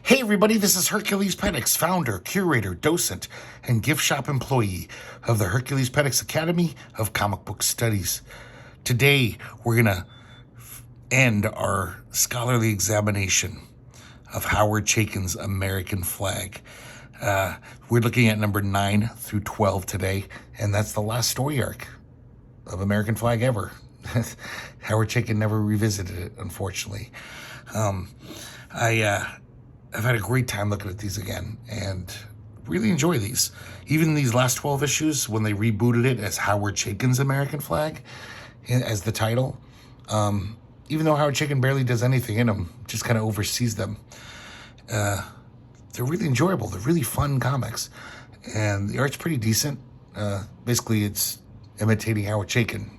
Hey everybody, this is herculespetix, founder, curator, docent, and gift shop employee of the herculespetix Academy of Comic Book Studies. Today, we're going to end our scholarly examination of Howard Chaykin's American Flagg. We're looking at number 9 through 12 today, and that's the last story arc of American Flagg ever. Howard Chaykin never revisited it, unfortunately. I've had a great time looking at these again and really enjoy these. Even these last 12 issues, when they rebooted it as Howard Chaykin's American Flagg as the title, even though Howard Chaykin barely does anything in them, just kind of oversees them, they're really enjoyable. They're really fun comics. And the art's pretty decent. Basically, it's imitating Howard Chaykin.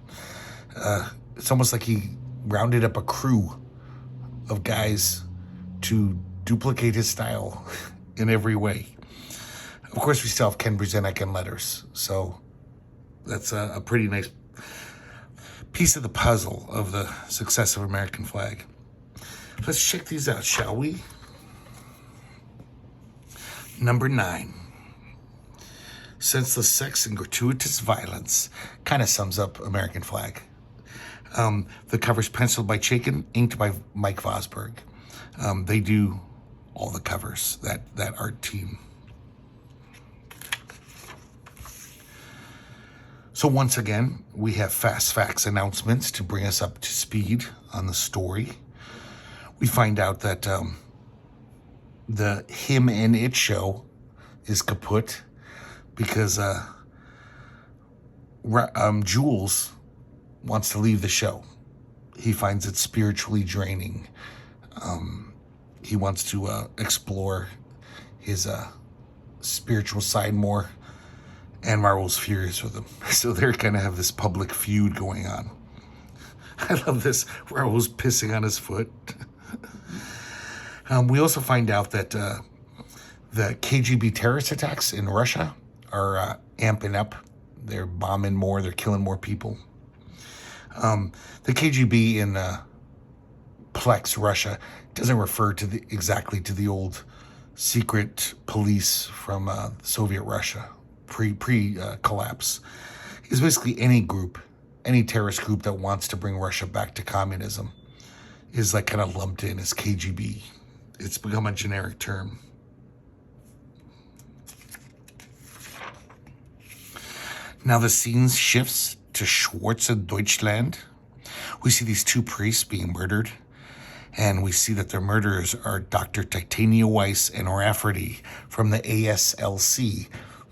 It's almost like he rounded up a crew of guys to duplicate his style in every way. Of course, we still have Ken Brzezinski and letters, so that's a pretty nice piece of the puzzle of the success of American Flagg. Let's check these out, shall we? Number 9. Senseless sex and gratuitous violence kind of sums up American Flagg. The cover's penciled by Chaykin, inked by Mike Vosberg. They do all the covers, that art team. So once again, we have fast facts announcements to bring us up to speed on the story. We find out that the Him and It show is kaput because Jules wants to leave the show. He finds it spiritually draining. He wants to explore his spiritual side more, and Marvel's furious with him. So they're going to have this public feud going on. I love this. Marvel's pissing on his foot. We also find out that the KGB terrorist attacks in Russia are amping up. They're bombing more. They're killing more people. The KGB in Plex, Russia, doesn't refer to exactly to the old secret police from Soviet Russia pre-collapse. It's basically any group, any terrorist group that wants to bring Russia back to communism is like kind of lumped in as KGB. It's become a generic term. Now the scene shifts to Schwarze Deutschland. We see these two priests being murdered, and we see that their murderers are Dr. Titania Weiss and Rafferty from the ASLC,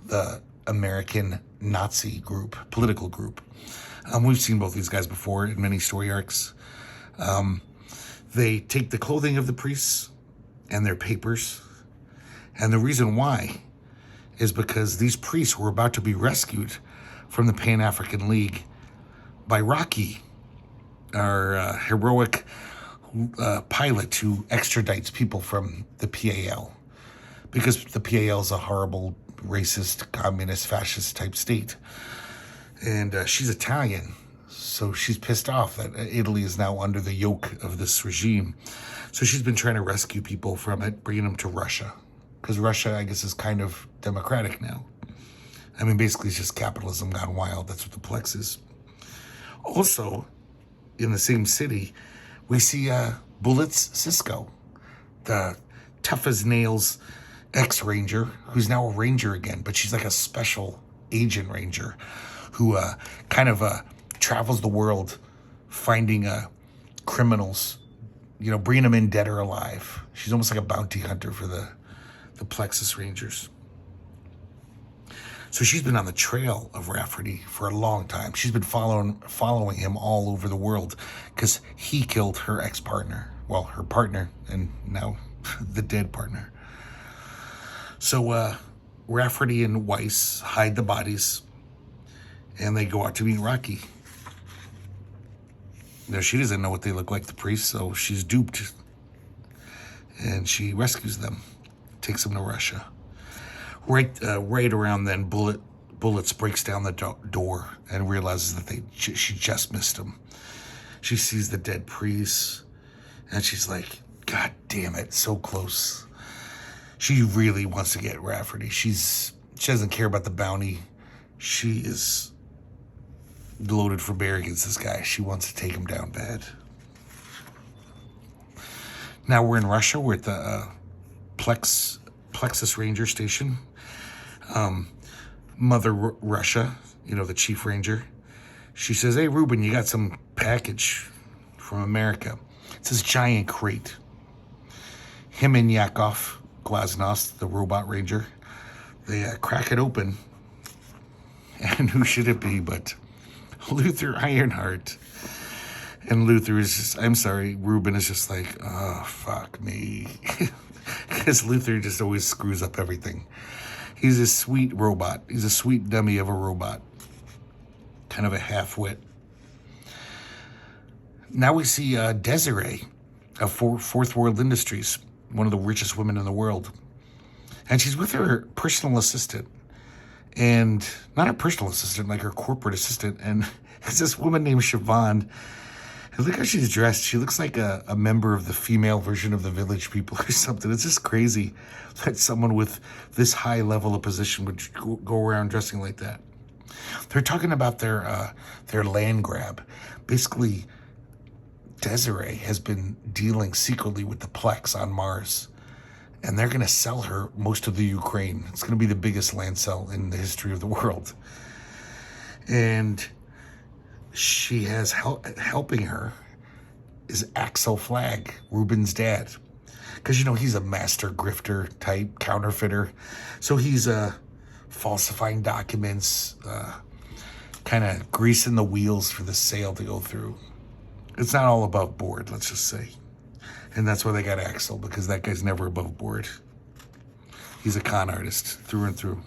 the American Nazi group, political group. We've seen both these guys before in many story arcs. They take the clothing of the priests and their papers, and the reason why is because these priests were about to be rescued from the Pan-African League by Rocky, our heroic pilot who extradites people from the PAL, because the PAL is a horrible, racist, communist, fascist type state. And she's Italian, so she's pissed off that Italy is now under the yoke of this regime. So she's been trying to rescue people from it, bringing them to Russia, because Russia, I guess, is kind of democratic now. I mean, basically, it's just capitalism gone wild. That's what the Plex is. Also, in the same city, we see Bullets Cisco, the tough as nails ex-ranger, who's now a ranger again, but she's like a special agent ranger who kind of travels the world finding criminals, you know, bringing them in dead or alive. She's almost like a bounty hunter for the Plexus Rangers. So she's been on the trail of Rafferty for a long time. She's been following him all over the world because he killed her ex-partner. Well, her partner, and now the dead partner. So Rafferty and Weiss hide the bodies, and they go out to meet Rocky. Now, she doesn't know what they look like, the priests, so she's duped. And she rescues them, takes them to Russia. Right around then, Bullets breaks down the door and realizes that she just missed him. She sees the dead priests, and she's like, God damn it, so close. She really wants to get Rafferty. She doesn't care about the bounty. She is loaded for bear against this guy. She wants to take him down bad. Now we're in Russia. We're at the Plexus Ranger Station. Mother Russia, the chief ranger. She says, "Hey, Ruben, you got some package from America." It's this giant crate. Him and Yakov Glasnost, the robot ranger, they crack it open. And who should it be but Luther Ironheart? And Luther is just, I'm sorry, Ruben is just like, oh, fuck me. Because Luther just always screws up everything. He's a sweet robot. He's a sweet dummy of a robot. Kind of a half-wit. Now we see Desiree of Fourth World Industries, one of the richest women in the world. And she's with her personal assistant. And not her personal assistant, like her corporate assistant. And it's this woman named Siobhan. And look how she's dressed. She looks like a member of the female version of the Village People or something. It's just crazy that someone with this high level of position would go around dressing like that. They're talking about their land grab. Basically, Desiree has been dealing secretly with the Plex on Mars. And they're going to sell her most of the Ukraine. It's going to be the biggest land sale in the history of the world. And she has helping her is Axel Flagg, Ruben's dad. Because, he's a master grifter type, counterfeiter. So he's falsifying documents, kind of greasing the wheels for the sale to go through. It's not all above board, let's just say. And that's why they got Axel, because that guy's never above board. He's a con artist through and through.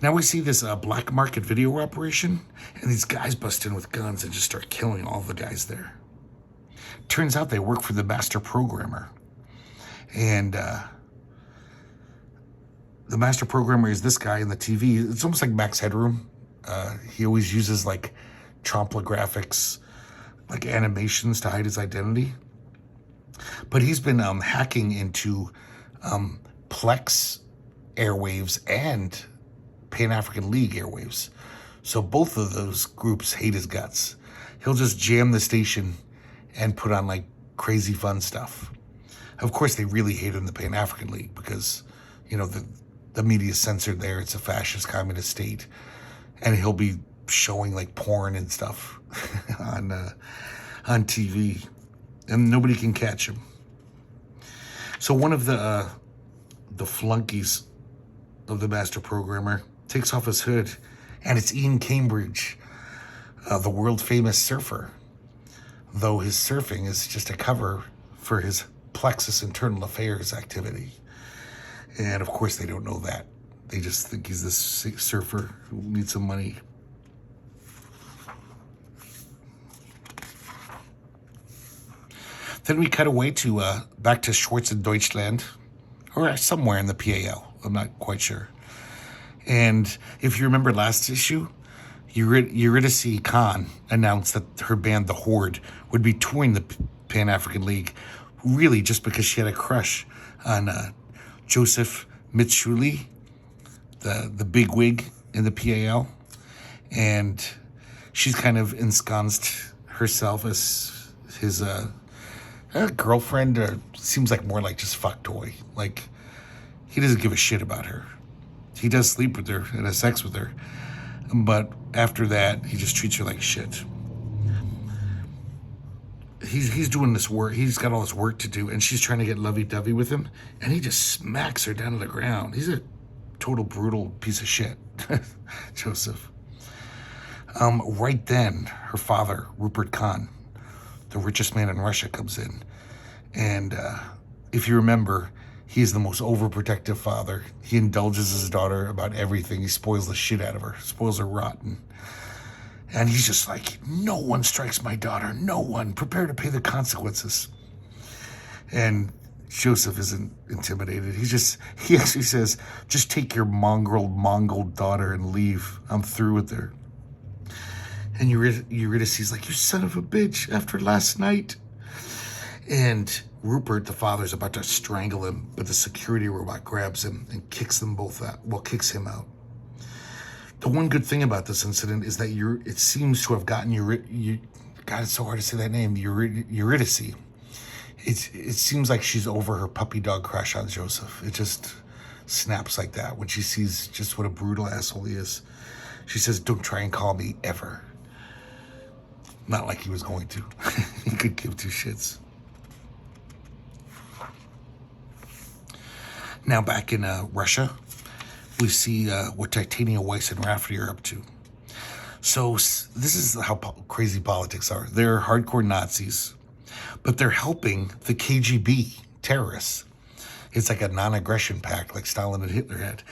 Now we see this black market video operation, and these guys bust in with guns and just start killing all the guys there. Turns out they work for the master programmer. And the master programmer is this guy in the TV. It's almost like Max Headroom. He always uses like Chompla graphics, like animations to hide his identity. But he's been hacking into Plex airwaves and Pan-African League airwaves. So both of those groups hate his guts. He'll just jam the station and put on like crazy fun stuff. Of course, they really hate him in the Pan-African League because, the media is censored there. It's a fascist communist state. And he'll be showing like porn and stuff on TV, and nobody can catch him. So one of the flunkies of the master programmer takes off his hood, and it's Ian Cambridge, the world famous surfer. Though his surfing is just a cover for his Plexus internal affairs activity. And of course they don't know that. They just think he's this surfer who needs some money. Then we cut away to back to Schwarz in Deutschland, or somewhere in the PAL. I'm not quite sure. And if you remember last issue, Eurydice Khan announced that her band, The Horde, would be touring the Pan-African League, really just because she had a crush on Joseph Mitsuli, the big wig in the PAL. And she's kind of ensconced herself as his girlfriend. Seems like more like just fuck toy. Like, he doesn't give a shit about her. He does sleep with her and has sex with her. But after that, he just treats her like shit. He's doing this work. He's got all this work to do, and she's trying to get lovey-dovey with him, and he just smacks her down to the ground. He's a total brutal piece of shit, Joseph. Right then, her father, Rupert Khan, the richest man in Russia, comes in. And if you remember, he's the most overprotective father. He indulges his daughter about everything. He spoils the shit out of her, spoils her rotten. And he's just like, no one strikes my daughter, no one. Prepare to pay the consequences. And Joseph isn't intimidated. He actually says, just take your Mongol daughter and leave. I'm through with her. And Eurydice's like, you son of a bitch, after last night. And Rupert, the father, is about to strangle him, but the security robot grabs him and kicks them both out. Well, kicks him out. The one good thing about this incident is that it seems to have gotten God, it's so hard to say that name, Eurydice. It seems like she's over her puppy dog crush on Joseph. It just snaps like that when she sees just what a brutal asshole he is. She says, "Don't try and call me ever." Not like he was going to. He could give two shits. Now back in Russia, we see what Titania Weiss and Rafferty are up to. So this is how crazy politics are. They're hardcore Nazis, but they're helping the KGB terrorists. It's like a non-aggression pact like Stalin and Hitler had.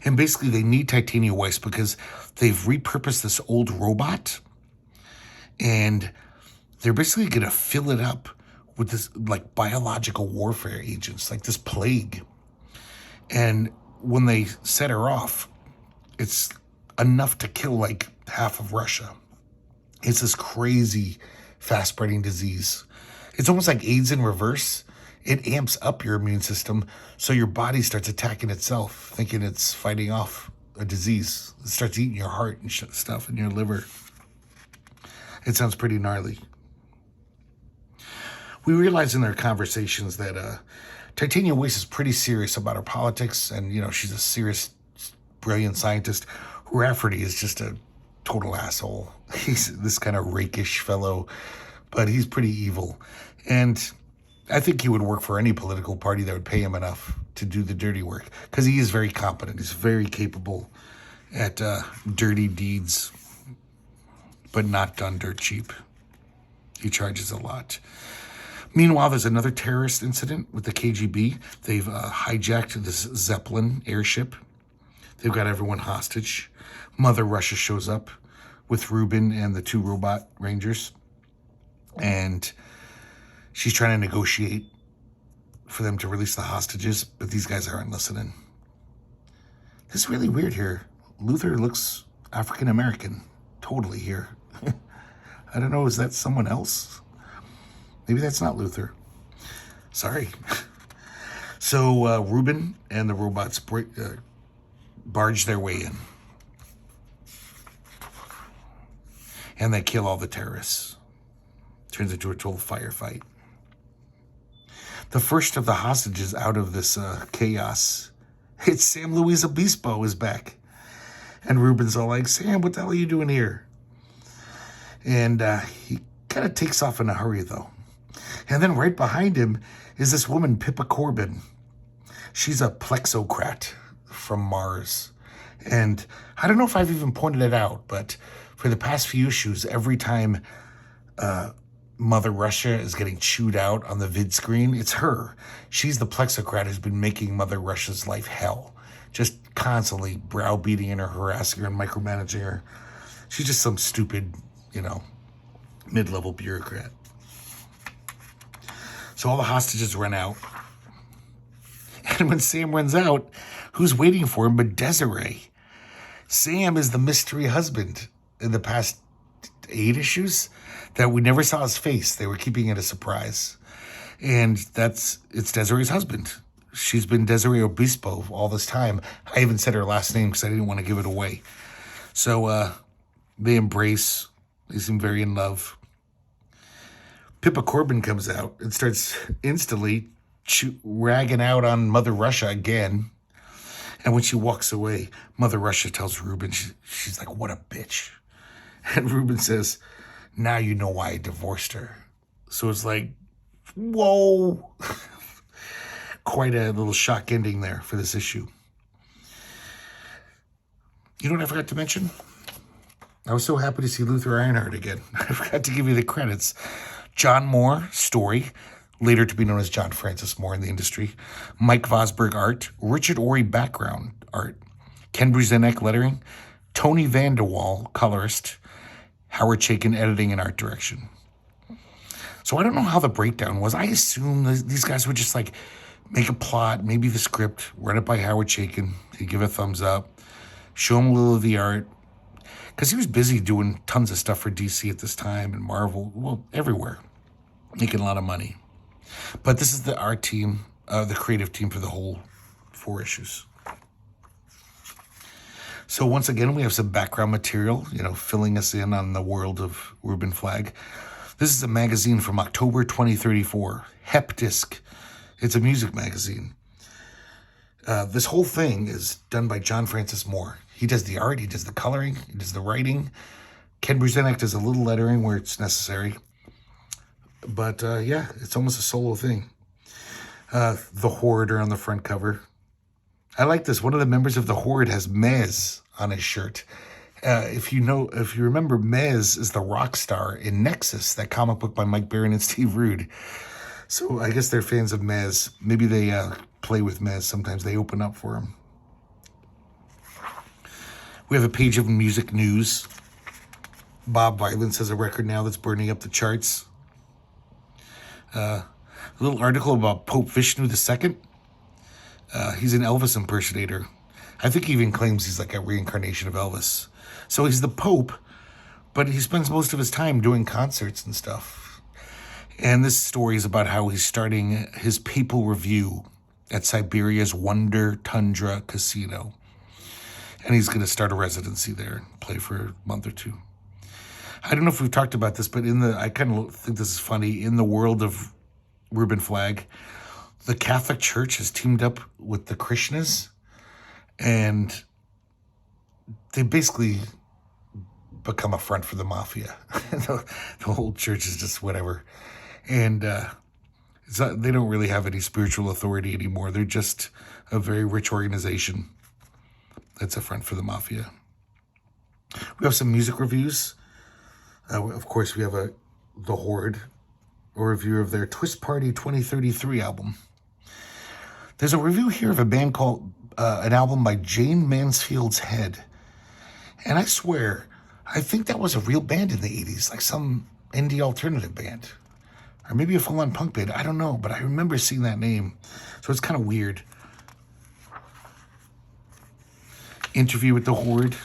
And basically they need Titania Weiss because they've repurposed this old robot, and they're basically going to fill it up with this like biological warfare agents, like this plague. And when they set her off, it's enough to kill like half of Russia. It's this crazy fast-spreading disease. It's almost like AIDS in reverse. It amps up your immune system so your body starts attacking itself, thinking it's fighting off a disease. It starts eating your heart and stuff and your liver. It sounds pretty gnarly. We realize in their conversations that Titania Weiss is pretty serious about her politics, and, you know, she's a serious, brilliant scientist. Rafferty is just a total asshole. He's this kind of rakish fellow, but he's pretty evil. And I think he would work for any political party that would pay him enough to do the dirty work, because he is very competent. He's very capable at dirty deeds, but not done dirt cheap. He charges a lot. Meanwhile, there's another terrorist incident with the KGB. They've hijacked this Zeppelin airship. They've got everyone hostage. Mother Russia shows up with Ruben and the two robot rangers. And she's trying to negotiate for them to release the hostages, but these guys aren't listening. This is really weird here. Luther looks African-American, totally here. I don't know, is that someone else? Maybe that's not Luther. Sorry. So Ruben and the robots barge their way in. And they kill all the terrorists. Turns into a total firefight. The first of the hostages out of this chaos, it's Sam Luis Obispo is back. And Ruben's all like, "Sam, what the hell are you doing here?" And he kind of takes off in a hurry, though. And then right behind him is this woman, Pippa Corbin. She's a plexocrat from Mars. And I don't know if I've even pointed it out, but for the past few issues, every time Mother Russia is getting chewed out on the vid screen, it's her. She's the plexocrat who's been making Mother Russia's life hell. Just constantly browbeating her, harassing her, and micromanaging her. She's just some stupid, mid-level bureaucrat. So all the hostages run out. And when Sam runs out, who's waiting for him but Desiree? Sam is the mystery husband in the past 8 issues that we never saw his face. They were keeping it a surprise. And it's Desiree's husband. She's been Desiree Obispo all this time. I even said her last name because I didn't want to give it away. So they embrace. They seem very in love. Pippa Corbin comes out and starts instantly ragging out on Mother Russia again. And when she walks away, Mother Russia tells Ruben, she's like, "What a bitch." And Ruben says, "Now you know why I divorced her." So it's like, whoa. Quite a little shock ending there for this issue. You know what I forgot to mention? I was so happy to see Luther Ironheart again. I forgot to give you the credits. John Moore, story, later to be known as John Francis Moore in the industry. Mike Vosberg, art. Richard Ory, background art. Ken Bruzenek, lettering. Tony Vanderwall, colorist. Howard Chaykin, editing and art direction. So I don't know how the breakdown was. I assume these guys would just like make a plot, maybe the script, run it by Howard Chaykin. He'd give a thumbs up, show him a little of the art. Because he was busy doing tons of stuff for DC at this time and Marvel, well, everywhere, making a lot of money. But this is the art team, the creative team for the whole 4 issues. So once again, we have some background material, filling us in on the world of Rueben Flagg. This is a magazine from October 2034, Hep Disc. It's a music magazine. This whole thing is done by John Francis Moore. He does the art, he does the coloring, he does the writing. Ken Bruzenek does a little lettering where it's necessary. But yeah, it's almost a solo thing. The Horde are on the front cover. I like this. One of the members of the Horde has Mez on his shirt. If you remember, Mez is the rock star in Nexus, that comic book by Mike Baron and Steve Rude. So I guess they're fans of Mez. Maybe they play with Mez. Sometimes they open up for him. We have a page of music news. Bob Violence has a record now that's burning up the charts. A little article about Pope Vishnu II. He's an Elvis impersonator. I think he even claims he's like a reincarnation of Elvis. So he's the Pope, but he spends most of his time doing concerts and stuff. And this story is about how he's starting his papal review at Siberia's Wonder Tundra Casino. And he's going to start a residency there, play for a month or 2. I don't know if we've talked about this, but I kind of think this is funny. In the world of Rueben Flagg, the Catholic Church has teamed up with the Krishnas, and they basically become a front for the mafia. The whole church is just whatever. And they don't really have any spiritual authority anymore. They're just a very rich organization that's a front for the mafia. We have some music reviews. Of course, we have the Horde, a review of their Twist Party 2033 album. There's a review here of a band called, an album by Jane Mansfield's Head. And I swear, I think that was a real band in the 80s, like some indie alternative band. Or maybe a full-on punk band, I don't know, but I remember seeing that name. So it's kind of weird. Interview with the Horde.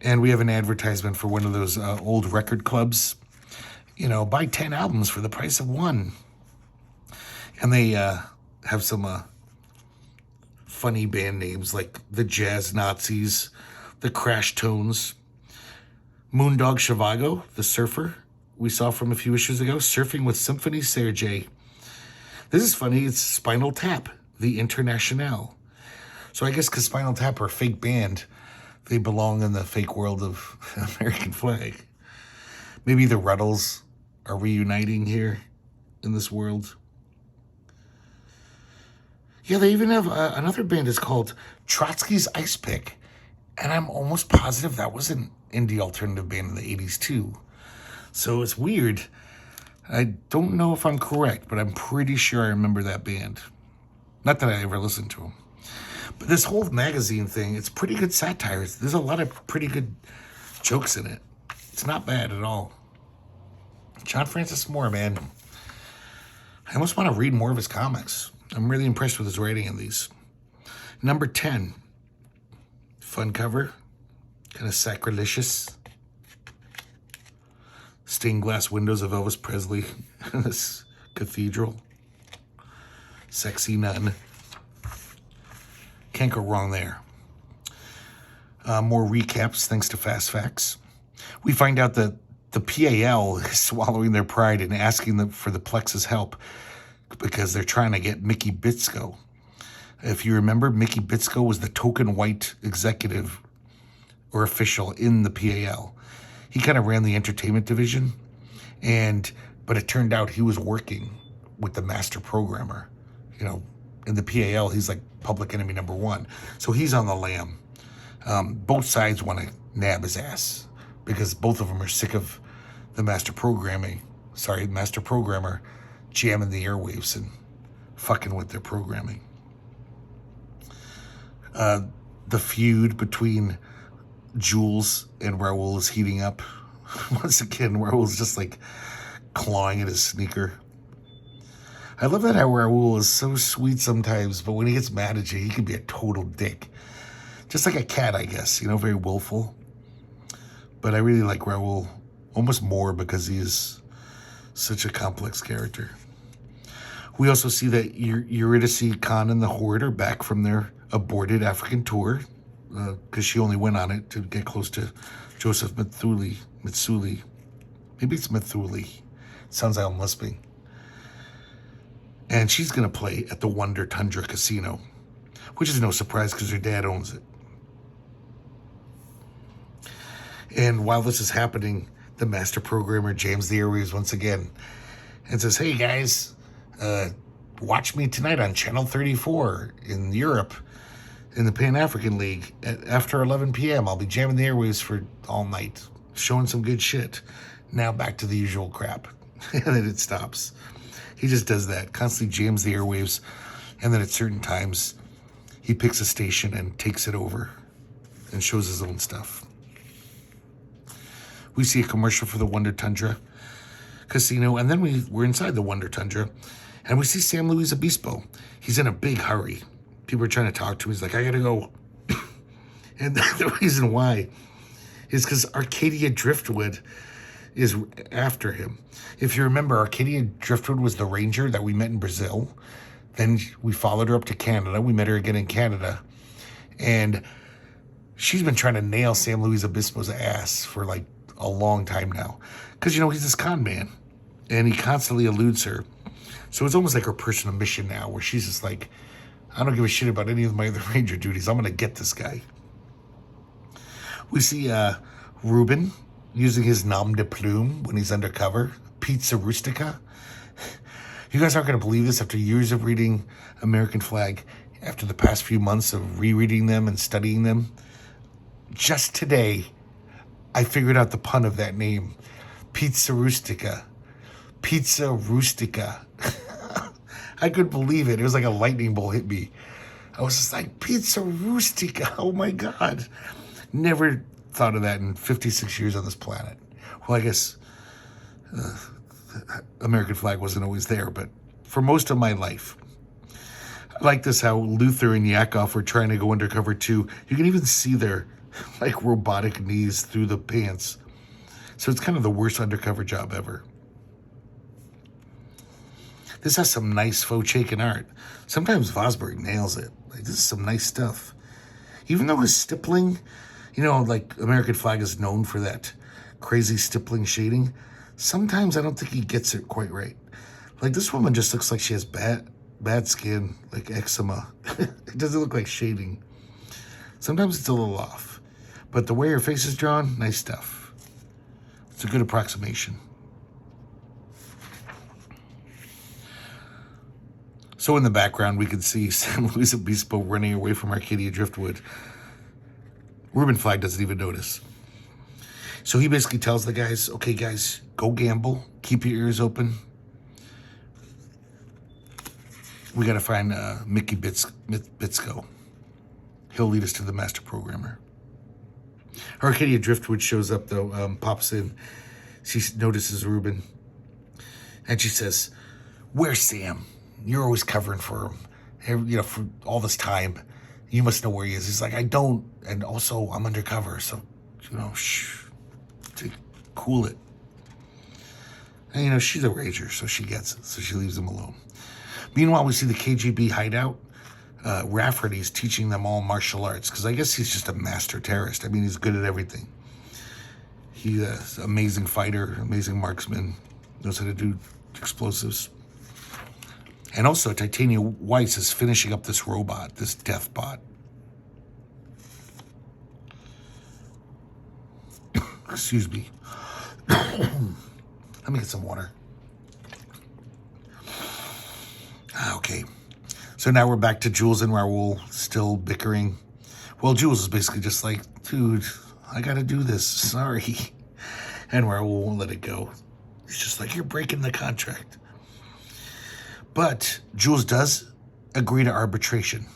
And we have an advertisement for one of those old record clubs. Buy 10 albums for the price of 1. And they have some funny band names like the Jazz Nazis, the Crash Tones, Moondog Zhivago, the surfer we saw from a few issues ago, Surfing with Symphony Sergei. This is funny. It's Spinal Tap, the Internationale. So I guess because Spinal Tap are a fake band, they belong in the fake world of American Flagg. Maybe the Ruddles are reuniting here in this world. Yeah, they even have another band is called Trotsky's Ice Pick. And I'm almost positive that was an indie alternative band in the 80s too. So it's weird. I don't know if I'm correct, but I'm pretty sure I remember that band. Not that I ever listened to them. But this whole magazine thing, it's pretty good satire. There's a lot of pretty good jokes in it. It's not bad at all. John Francis Moore, man. I almost want to read more of his comics. I'm really impressed with his writing in these. Number 10. Fun cover. Kind of sacrilegious. Stained glass windows of Elvis Presley in this cathedral. Sexy nun. Can't go wrong there. More recaps thanks to Fast Facts. We find out that the PAL is swallowing their pride and asking them for the Plex's help because they're trying to get Mickey Bitsko. If you remember, Mickey Bitsko was the token white executive or official in the PAL. He kind of ran the entertainment division, but it turned out he was working with the master programmer. In the PAL, he's like public enemy number 1. So he's on the lam. Both sides want to nab his ass because both of them are sick of the master programmer jamming the airwaves and fucking with their programming. The feud between Jules and Raoul is heating up. Once again, Raoul's just like clawing at his sneaker. I love that how Raoul is so sweet sometimes, but when he gets mad at you, he can be a total dick. Just like a cat, I guess, very willful. But I really like Raoul almost more because he is such a complex character. We also see that Eurydice, Khan, and the Horde are back from their aborted African tour because she only went on it to get close to Joseph Mitsuli. Maybe it's Mithuli. Sounds like I'm lisping. And she's going to play at the Wonder Tundra Casino, which is no surprise because her dad owns it. And while this is happening, the master programmer jams the airwaves once again and says, hey guys, watch me tonight on Channel 34 in Europe in the Pan-African League after 11 p.m. I'll be jamming the airwaves for all night, showing some good shit. Now back to the usual crap. And then it stops. He just does that, constantly jams the airwaves, and then at certain times he picks a station and takes it over and shows his own stuff. We see a commercial for the Wonder Tundra Casino, and then we're inside the Wonder Tundra, and we see Sam Luis Obispo. He's in a big hurry. People are trying to talk to him. He's like, I gotta go. And the reason why is because Arcadia Driftwood is after him. If you remember, Arcadia Driftwood was the ranger that we met in Brazil. Then we followed her up to Canada. We met her again in Canada. And she's been trying to nail Sam Luis Obispo's ass for like a long time now. Because, you know, he's this con man. And he constantly eludes her. So it's almost like her personal mission now, where she's just like, I don't give a shit about any of my other ranger duties. I'm going to get this guy. We see Ruben using his nom de plume when he's undercover. Pizza Rustica. You guys aren't going to believe this after years of reading American Flagg, after the past few months of rereading them and studying them. Just today, I figured out the pun of that name. Pizza Rustica. Pizza Rustica. I couldn't believe it. It was like a lightning bolt hit me. I was just like, Pizza Rustica. Oh my God. Never thought of that in 56 years on this planet. Well, I guess American Flagg wasn't always there, but for most of my life. I like this, how Luther and Yakov were trying to go undercover too. You can even see their like robotic knees through the pants. So it's kind of the worst undercover job ever. This has some nice faux Chaykin art. Sometimes Vosberg nails it. Like, this is some nice stuff. Even though his stippling, you know, like American Flagg is known for that crazy stippling shading, sometimes I don't think he gets it quite right. Like, this woman just looks like she has bad skin, like eczema. It doesn't look like shading. Sometimes it's a little off. But the way her face is drawn, nice stuff. It's a good approximation. So in the background, we can see San Luis Obispo running away from Arcadia Driftwood. Rueben Flagg doesn't even notice. So he basically tells the guys, okay, guys, go gamble. Keep your ears open. We got to find Mickey Bitsko. He'll lead us to the master programmer. Arcadia Driftwood shows up, though, pops in. She notices Ruben. And she says, where's Sam? You're always covering for him, you know, for all this time. You must know where he is. He's like, I don't. And also, I'm undercover. So, you know, to cool it. And, you know, she's a rager, so she gets it. So she leaves him alone. Meanwhile, we see the KGB hideout. Rafferty's teaching them all martial arts, because I guess he's just a master terrorist. I mean, he's good at everything. He's an amazing fighter, amazing marksman, knows how to do explosives. And also, Titania Weiss is finishing up this robot, this death bot. Excuse me. Let me get some water. Okay. So now we're back to Jules and Raoul still bickering. Well, Jules is basically just like, dude, I got to do this. Sorry. And Raoul won't let it go. He's just like, you're breaking the contract. But Jules does agree to arbitration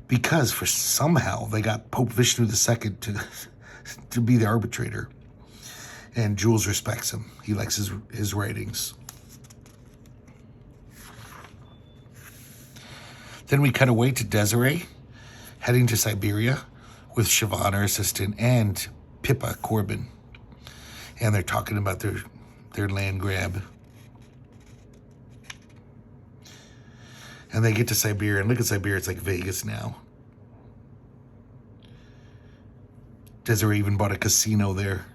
because for somehow they got Pope Vishnu II to be the arbitrator. And Jules respects him. He likes his writings. Then we cut away to Desiree heading to Siberia with Siobhan, her assistant, and Pippa Corbin. And they're talking about their land grab. And they get to Siberia, and look at Siberia, it's like Vegas now. Desiree even bought a casino there.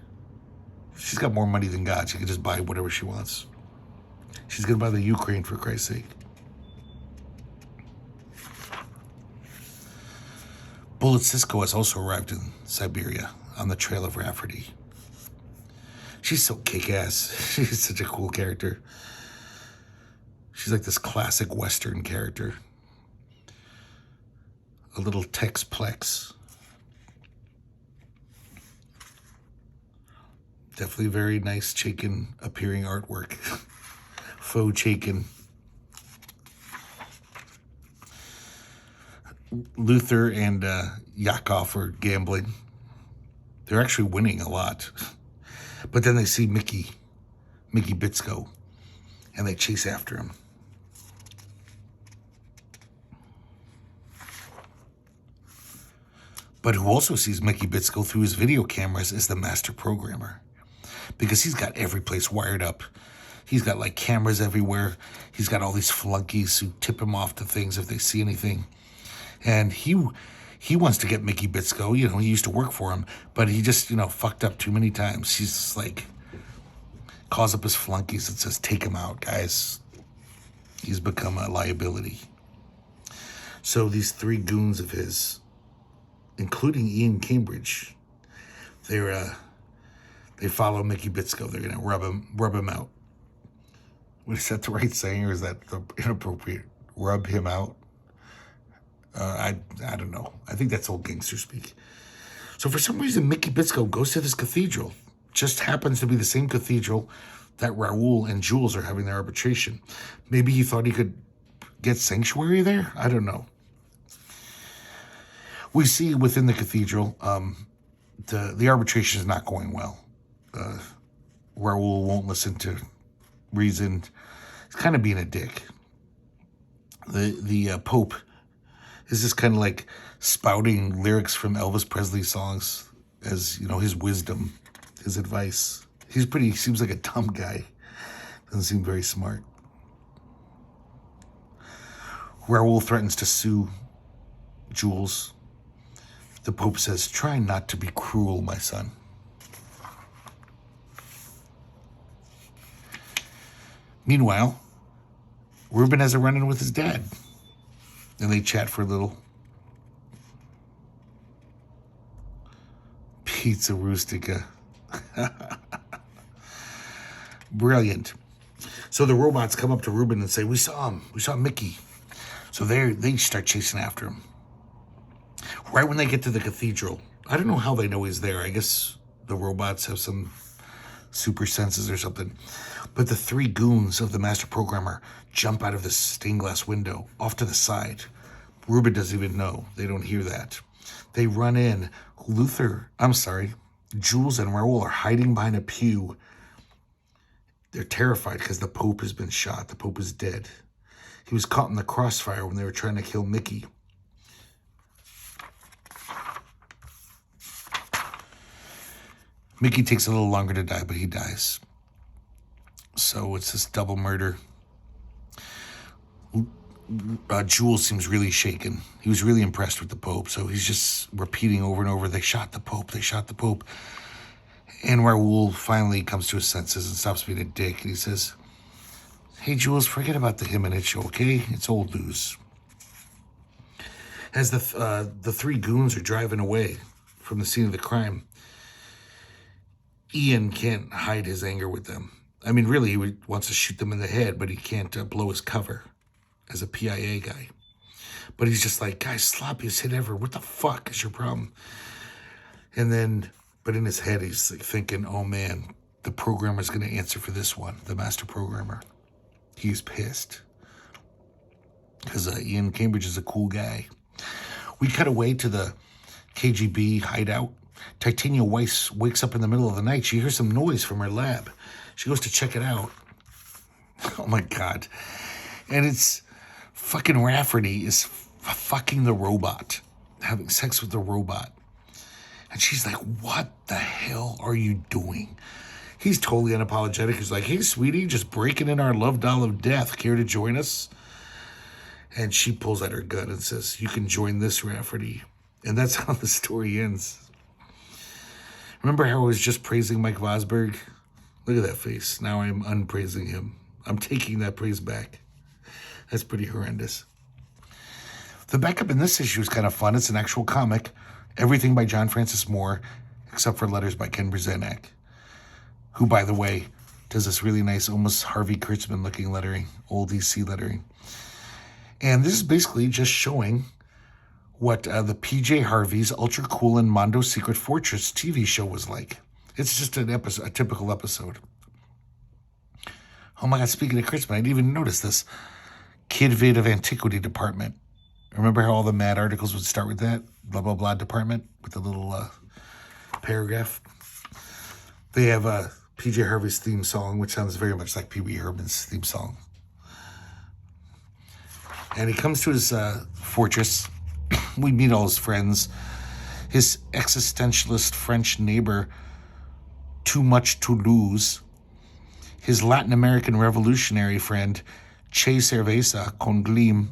She's got more money than God. She can just buy whatever she wants. She's going to buy the Ukraine, for Christ's sake. Bullet Sisko has also arrived in Siberia on the trail of Rafferty. She's so kick-ass. She's such a cool character. She's like this classic Western character. A little Tex-Plex. Definitely very nice Chaykin appearing artwork. Faux Chaykin. Luther and Yakov are gambling. They're actually winning a lot. But then they see Mickey Bitsko, and they chase after him. But who also sees Mickey Bitsko through his video cameras is the master programmer. Because he's got every place wired up. He's got like cameras everywhere. He's got all these flunkies who tip him off to things if they see anything. And he wants to get Mickey Bitsko. You know, he used to work for him, but he just, you know, fucked up too many times. He's just like, calls up his flunkies and says, take him out, guys. He's become a liability. So these three goons of his, including Ian Cambridge, they follow Mickey Bitsko. They're gonna rub him out. Is that the right saying, or is that the inappropriate? Rub him out. I don't know. I think that's old gangster speak. So for some reason, Mickey Bitsko goes to this cathedral. Just happens to be the same cathedral that Raoul and Jules are having their arbitration. Maybe he thought he could get sanctuary there? I don't know. We see within the cathedral, the arbitration is not going well. Raoul won't listen to reason. He's kind of being a dick. The Pope is just kind of like spouting lyrics from Elvis Presley songs as, you know, his wisdom, his advice. He seems like a dumb guy. Doesn't seem very smart. Raoul threatens to sue Jules. The Pope says, try not to be cruel, my son. Meanwhile, Ruben has a run-in with his dad. And they chat for a little. Pizza Rustica. Brilliant. So the robots come up to Ruben and say, we saw him. We saw Mickey. So they start chasing after him. Right when they get to the cathedral, I don't know how they know he's there. I guess the robots have some super senses or something. But the three goons of the master programmer jump out of this stained glass window off to the side. Ruben doesn't even know. They don't hear that. They run in. Jules and Raoul are hiding behind a pew. They're terrified because the Pope has been shot. The Pope is dead. He was caught in the crossfire when they were trying to kill Mickey. Mickey takes a little longer to die, but he dies. So it's this double murder. Jules seems really shaken. He was really impressed with the Pope, so he's just repeating over and over, they shot the Pope, they shot the Pope. And Raoul finally comes to his senses and stops being a dick, and he says, hey, Jules, forget about the him and it show, okay? It's old news. As the three goons are driving away from the scene of the crime, Ian can't hide his anger with them. I mean, really, he wants to shoot them in the head, but he can't blow his cover as a PIA guy. But he's just like, guys, sloppiest hit ever. What the fuck is your problem? And then, but in his head, he's like thinking, oh man, the programmer's going to answer for this one, the master programmer. He's pissed. Because Ian Cambridge is a cool guy. We cut away to the KGB hideout. Titania Weiss wakes up in the middle of the night. She hears some noise from her lab. She goes to check it out. Oh my God. And it's fucking Rafferty is fucking the robot, having sex with the robot. And she's like, what the hell are you doing? He's totally unapologetic. He's like, hey, sweetie, just breaking in our love doll of death. Care to join us? And she pulls out her gun and says, you can join this, Rafferty. And that's how the story ends. Remember how I was just praising Mike Vosberg? Look at that face. Now I'm unpraising him. I'm taking that praise back. That's pretty horrendous. The backup in this issue is kind of fun. It's an actual comic. Everything by John Francis Moore, except for letters by Ken Brzezinak, who, by the way, does this really nice, almost Harvey Kurtzman-looking lettering, old DC lettering. And this is basically just showing what the PJ Harvey's Ultra Cool and Mondo Secret Fortress TV show was like. It's just an episode, a typical episode. Oh my God, speaking of Kurtzman, I didn't even notice this. Kidvid of Antiquity Department. Remember how all the mad articles would start with that? Blah, blah, blah department with the little paragraph. They have PJ Harvey's theme song, which sounds very much like Pee Wee Herman's theme song. And he comes to his fortress. We meet all his friends. His existentialist French neighbor, Too Much to Lose. His Latin American revolutionary friend, Che Cerveza con Gleam.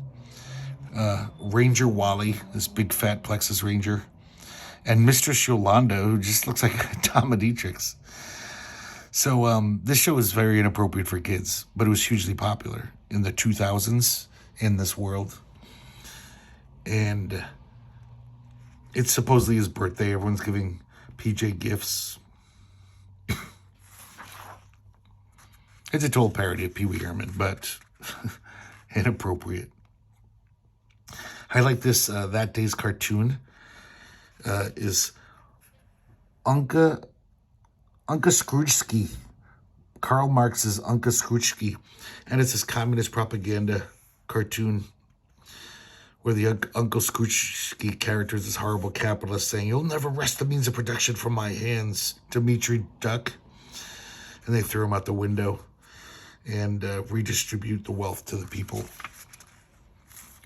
Ranger Wally, this big fat Plexus Ranger. And Mistress Yolanda, who just looks like a dominatrix. So this show is very inappropriate for kids, but it was hugely popular in the 2000s in this world. And it's supposedly his birthday. Everyone's giving PJ gifts. It's a total parody of Pee Wee Herman, but inappropriate. I like this, that day's cartoon is Unca Scroogeski. Karl Marx's Unca Scroogeski. And it's this communist propaganda cartoon where the Uncle Scroogeski character is this horrible capitalist saying, you'll never wrest the means of production from my hands, Dimitri Duck. And they throw him out the window and redistribute the wealth to the people.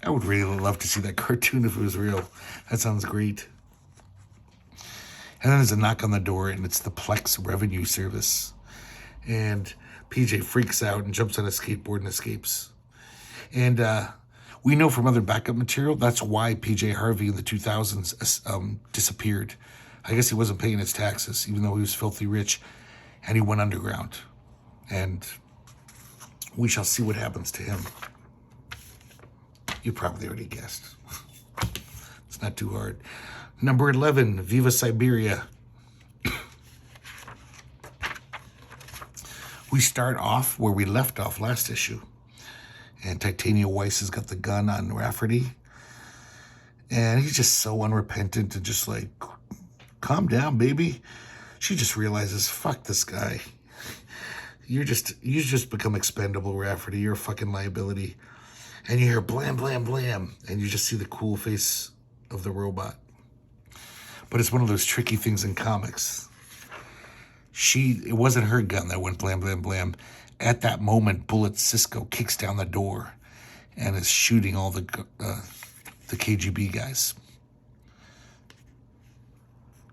I would really love to see that cartoon if it was real. That sounds great. And then there's a knock on the door, and it's the Plex Revenue Service. And PJ freaks out and jumps on a skateboard and escapes. And we know from other backup material, that's why PJ Harvey in the 2000s disappeared. I guess he wasn't paying his taxes, even though he was filthy rich. And he went underground. And we shall see what happens to him. You probably already guessed. It's not too hard. Number 11, Viva Siberia. We start off where we left off last issue. And Titania Weiss has got the gun on Rafferty. And he's just so unrepentant and just like, calm down, baby. She just realizes, fuck this guy. You just become expendable, Rafferty. You're a fucking liability. And you hear blam, blam, blam. And you just see the cool face of the robot. But it's one of those tricky things in comics. It wasn't her gun that went blam, blam, blam. At that moment, Bullet Cisco kicks down the door and is shooting all the KGB guys.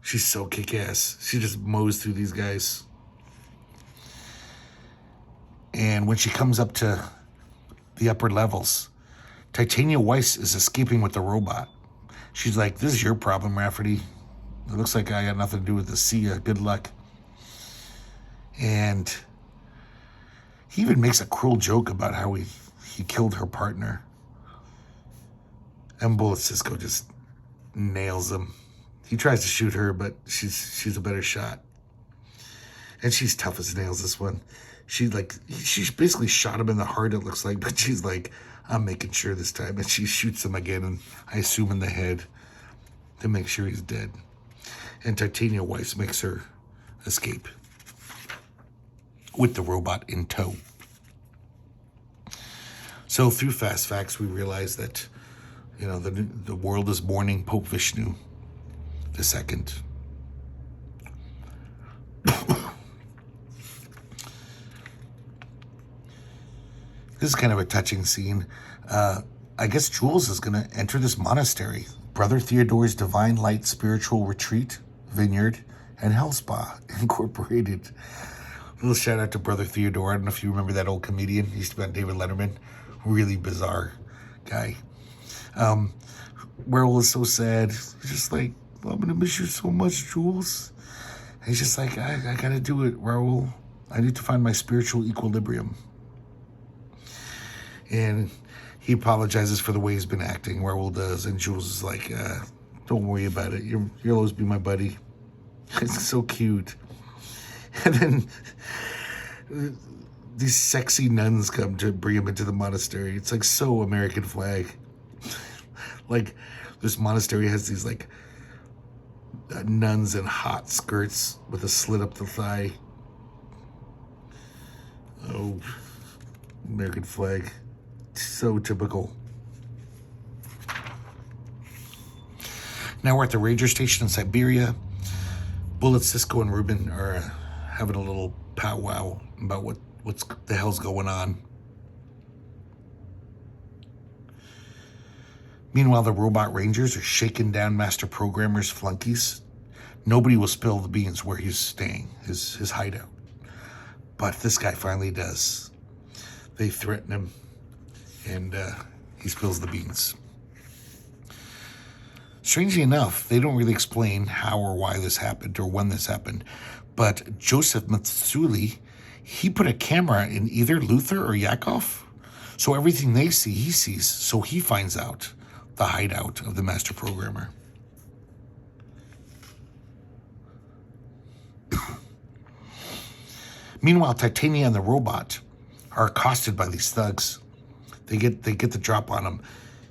She's so kick-ass. She just mows through these guys. And when she comes up to the upper levels, Titania Weiss is escaping with the robot. She's like, this is your problem, Rafferty. It looks like I got nothing to do with this. See ya. Good luck. And he even makes a cruel joke about how he killed her partner. And Bullet Cisco just nails him. He tries to shoot her, but she's a better shot. And she's tough as nails, this one. She's basically shot him in the heart, it looks like, but she's like, I'm making sure this time. And she shoots him again, and I assume in the head to make sure he's dead. And Titania Weiss makes her escape with the robot in tow. So through Fast Facts, we realize that, the world is mourning Pope Vishnu II. This is kind of a touching scene. I guess Jules is going to enter this monastery. Brother Theodore's Divine Light Spiritual Retreat, Vineyard, and Hell Spa Incorporated. Little shout out to Brother Theodore. I don't know if you remember that old comedian. He used to be on David Letterman. Really bizarre guy. Raoul is so sad. He's just like, I'm going to miss you so much, Jules. And he's just like, I got to do it, Raoul. I need to find my spiritual equilibrium. And he apologizes for the way he's been acting. Raoul does. And Jules is like, don't worry about it. You'll always be my buddy. It's so cute. And then these sexy nuns come to bring him into the monastery. It's like so American Flag. Like this monastery has these like nuns in hot skirts with a slit up the thigh. Oh, American Flag. So typical. Now we're at the ranger station in Siberia. Bullet, Cisco, and Rueben are having a little powwow about what's the hell's going on. Meanwhile, the robot rangers are shaking down Master Programmer's flunkies. Nobody will spill the beans where he's staying, his hideout. But this guy finally does. They threaten him, and he spills the beans. Strangely enough, they don't really explain how or why this happened or when this happened. But Joseph Matsuli, he put a camera in either Luther or Yakov. So everything they see, he sees. So he finds out the hideout of the Master Programmer. Meanwhile, Titania and the robot are accosted by these thugs. They get the drop on them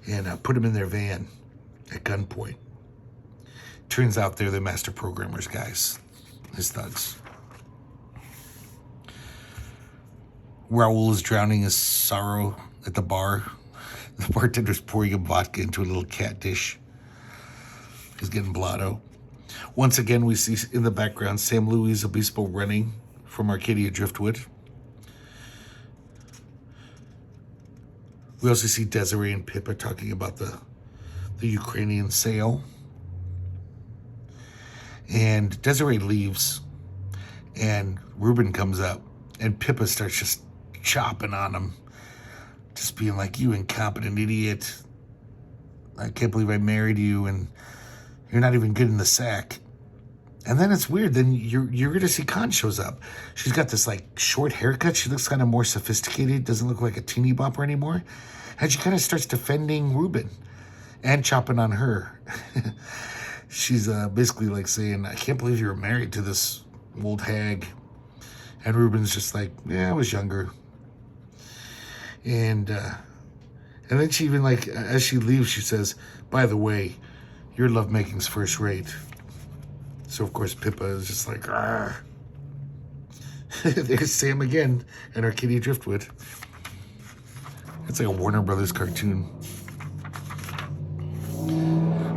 and put them in their van at gunpoint. Turns out they're the Master Programmer's guys, his thugs. Raoul is drowning his sorrow at the bar. The bartender's pouring him vodka into a little cat dish. He's getting blotto. Once again, we see in the background Sam Luis Obispo running from Arcadia Driftwood. We also see Desiree and Pippa talking about the Ukrainian sale. And Desiree leaves, and Rueben comes up, and Pippa starts just chopping on him, just being like, you incompetent idiot. I can't believe I married you, and you're not even good in the sack. And then it's weird. Then you're going to see Khan shows up. She's got this like short haircut. She looks kind of more sophisticated. Doesn't look like a teeny bopper anymore. And she kind of starts defending Rueben and chopping on her. She's basically like saying, I can't believe you were married to this old hag. And Ruben's just like, yeah, I was younger. And then she even like, as she leaves, she says, by the way, your lovemaking is first rate. So, of course, Pippa is just like, ah. There's Sam again in Arcadia Driftwood. It's like a Warner Brothers cartoon.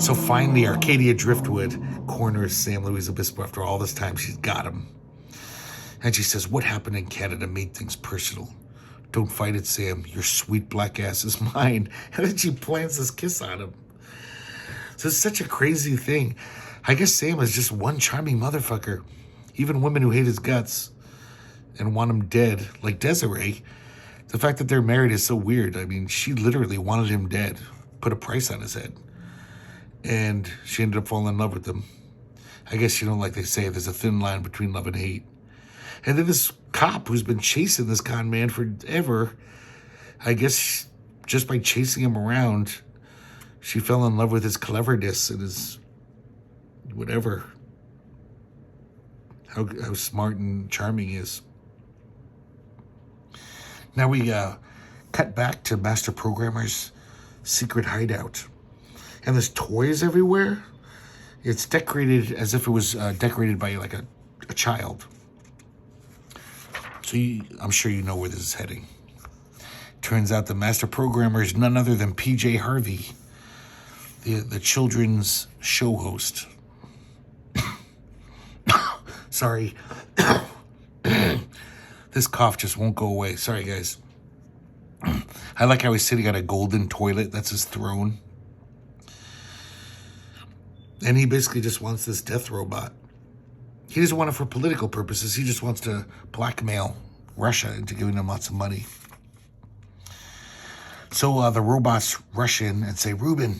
So finally, Arcadia Driftwood corners Sam Luis Obispo after all this time. She's got him. And she says, what happened in Canada made things personal. Don't fight it, Sam. Your sweet black ass is mine. And then she plants this kiss on him. So it's such a crazy thing. I guess Sam is just one charming motherfucker. Even women who hate his guts and want him dead, like Desiree. The fact that they're married is so weird. I mean, she literally wanted him dead, put a price on his head. And she ended up falling in love with him. I guess, like they say, there's a thin line between love and hate. And then this cop who's been chasing this con man forever, I guess just by chasing him around, she fell in love with his cleverness and his whatever. How smart and charming he is. Now we cut back to Master Programmer's secret hideout. And there's toys everywhere. It's decorated as if it was decorated by like a child. So I'm sure you know where this is heading. Turns out the Master Programmer is none other than PJ Harvey, the children's show host. Sorry. This cough just won't go away. Sorry, guys. I like how he's sitting on a golden toilet. That's his throne. And he basically just wants this death robot. He doesn't want it for political purposes. He just wants to blackmail Russia into giving them lots of money. So the robots rush in and say, Rueben,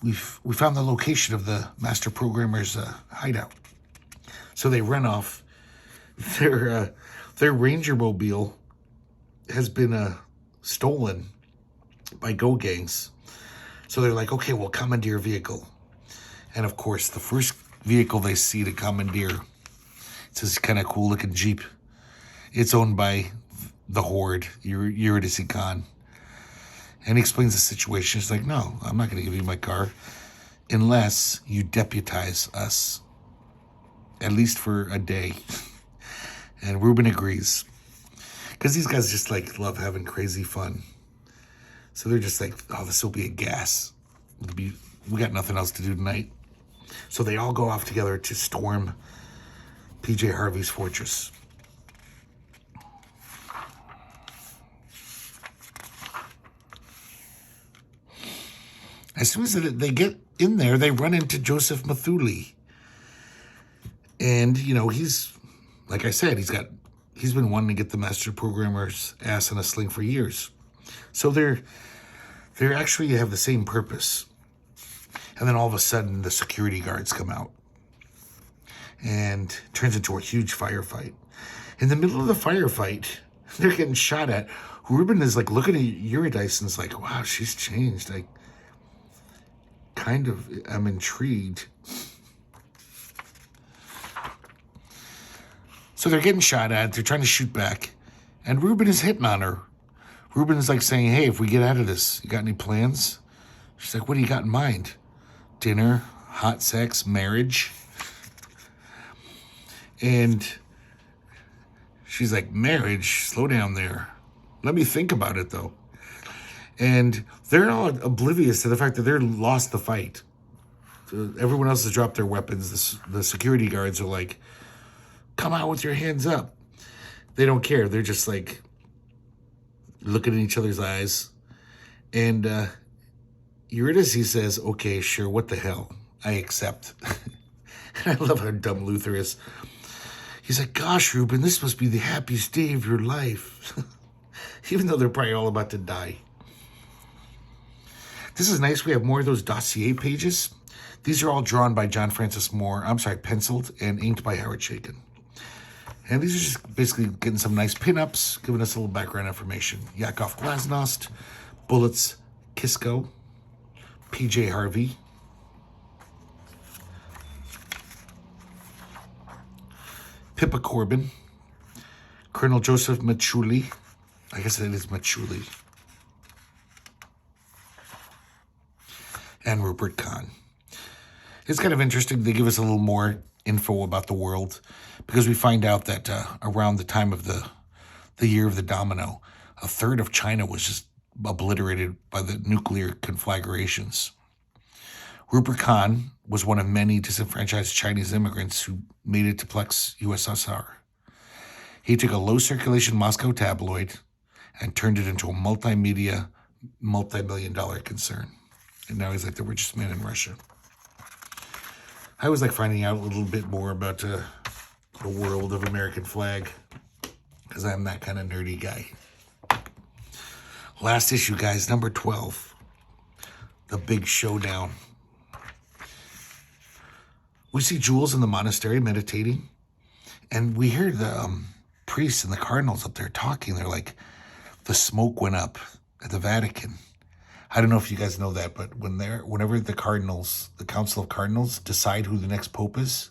we found the location of the master programmer's hideout. So they run off. Their Ranger mobile has been stolen by Go gangs. So they're like, okay, we'll commandeer a vehicle. And of course, the first vehicle they see to commandeer, it's this kind of cool looking Jeep. It's owned by the Horde, Eurydice Khan. And he explains the situation. He's like, no, I'm not going to give you my car unless you deputize us, at least for a day. And Rueben agrees. Because these guys just like love having crazy fun. So they're just like, oh, this will be a gas. We got nothing else to do tonight. So they all go off together to storm PJ Harvey's fortress. As soon as they get in there, they run into Joseph Mathuli. And, you know, he's, like I said, he's been wanting to get the master programmer's ass in a sling for years. So they're actually have the same purpose. And then all of a sudden, the security guards come out. And it turns into a huge firefight. In the middle of the firefight, they're getting shot at. Rueben is like looking at Eurydice and is like, wow, she's changed. I'm intrigued. So they're getting shot at. They're trying to shoot back. And Rueben is hitting on her. Rueben is like saying, hey, if we get out of this, you got any plans? She's like, what do you got in mind? Dinner, hot sex, marriage? And she's like, marriage? Slow down there. Let me think about it, though. And they're all oblivious to the fact that they're lost the fight. Everyone else has dropped their weapons. The security guards are like, come out with your hands up. They don't care. They're just like looking in each other's eyes. And Eurydice says, okay, sure, what the hell? I accept. I love how dumb Luther is. He's like, gosh, Rueben, this must be the happiest day of your life. Even though they're probably all about to die. This is nice. We have more of those dossier pages. These are all drawn by John Francis Moore. Penciled and inked by Howard Chaykin. And these are just basically getting some nice pinups, giving us a little background information. Yakov Glasnost, Bullets, Kisco, PJ Harvey, Pippa Corbin, Colonel Joseph Machuli. I guess it is Machuli. And Rupert Kahn. It's kind of interesting. They give us a little more info about the world because we find out that around the time of the year of the domino, a third of China was just obliterated by the nuclear conflagrations. Rupert Kahn was one of many disenfranchised Chinese immigrants who made it to Plex USSR. He took a low-circulation Moscow tabloid and turned it into a multimedia, multi-million-dollar concern. And now he's like the richest man in Russia. I was like finding out a little bit more about the world of American Flagg because I'm that kind of nerdy guy. Last issue, guys, number 12. The Big Showdown. We see Jules in the monastery meditating, and we hear the priests and the cardinals up there talking. They're like, the smoke went up at the Vatican. I don't know if you guys know that, but whenever the cardinals, the Council of Cardinals, decide who the next pope is,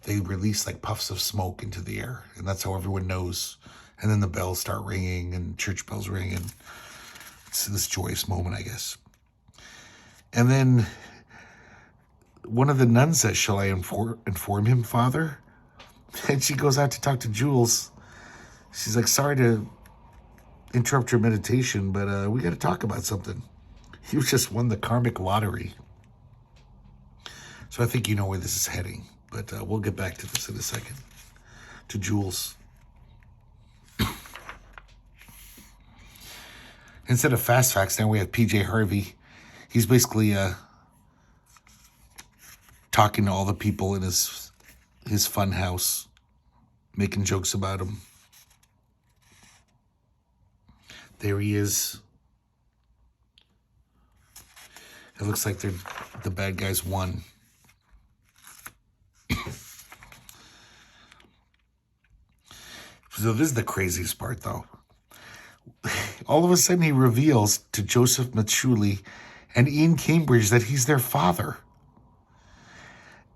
they release like puffs of smoke into the air, and that's how everyone knows. And then the bells start ringing, and church bells ring, and it's this joyous moment, I guess. And then one of the nuns says, shall I inform him, Father? And she goes out to talk to Jules. She's like, sorry to interrupt your meditation, but we got to talk about something. You just won the karmic lottery. So I think you know where this is heading, but we'll get back to this in a second. To Jules. Instead of fast facts, now we have PJ Harvey. He's basically talking to all the people in his his fun house, making jokes about him. There he is. It looks like the bad guys won. So this is the craziest part, though. All of a sudden, he reveals to Joseph Machuli and Ian Cambridge that he's their father.